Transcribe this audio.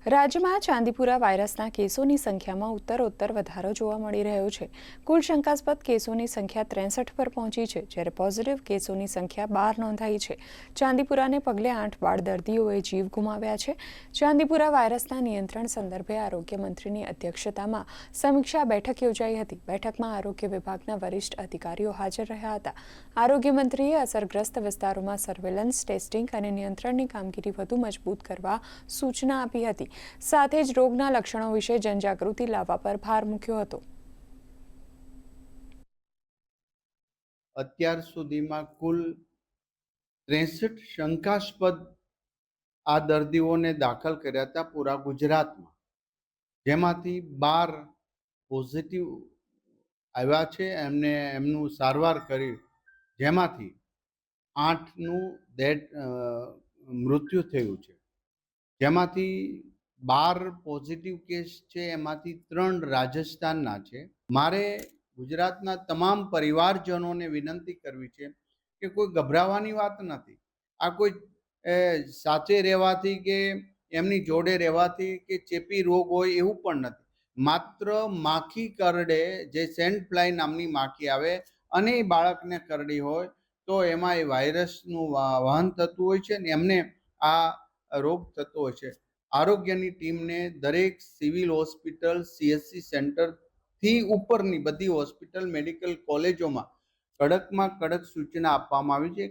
રાજ્યમાં ચાંદીપુરા વાયરસના કેસોની સંખ્યામાં ઉત્તરોત્તર વધારો જોવા મળી રહ્યો છે। કુલ શંકાસ્પદ કેસોની સંખ્યા 63 પર પહોંચી છે, જ્યારે પોઝિટિવ કેસોની સંખ્યા 12 નોંધાઈ છે। ચાંદીપુરાને પગલે 8 બાળ દર્દીઓએ જીવ ગુમાવ્યા છે। ચાંદીપુરા વાયરસના નિયંત્રણ સંદર્ભે આરોગ્ય મંત્રીની અધ્યક્ષતામાં સમીક્ષા બેઠક યોજાઈ હતી। બેઠકમાં આરોગ્ય વિભાગના વરિષ્ઠ અધિકારીઓ હાજર રહ્યા હતા। આરોગ્ય મંત્રીએ અસરગ્રસ્ત વિસ્તારોમાં સર્વેલન્સ, ટેસ્ટિંગ અને નિયંત્રણની કામગીરી વધુ મજબૂત કરવા સૂચના આપી હતી। સાથે જ રોગના લક્ષણો વિશે જનજાગૃતિ લાવવા પર ભાર મૂક્યો હતો। અત્યાર સુધીમાં કુલ 63 શંકાસ્પદ આ દર્દીઓને દાખલ કર્યા હતા પૂરા ગુજરાતમાં, જેમાંથી 12 પોઝિટિવ આવ્યા છે। એમનું સારવાર કરી, જેમાંથી 8નું મૃત્યુ થયું છે। જેમાંથી 12 પોઝિટિવ કેસ છે, એમાંથી 3 રાજસ્થાનના છે। મારે ગુજરાતના તમામ પરિવારજનોને વિનંતી કરવી છે કે કોઈ ગભરાવાની વાત નથી। આ કોઈ સાચે રહેવાથી કે એમની જોડે રહેવાથી કે ચેપી રોગ હોય એવું પણ નથી। માત્ર માખી કરડે, જે સેન્ટ ફ્લાય નામની માખી આવે અને એ બાળકને કરડી હોય તો એમાં એ વાયરસનું વહન થતું હોય છે ને એમને આ રોગ થતો હોય છે। આરોગ્યની ટીમને દરેક સિવિલ હોસ્પિટલ, CHC સેન્ટરથી ઉપરની બધી હોસ્પિટલ, મેડિકલ કોલેજોમાં કડકમાં કડક સૂચના આપવામાં આવી છે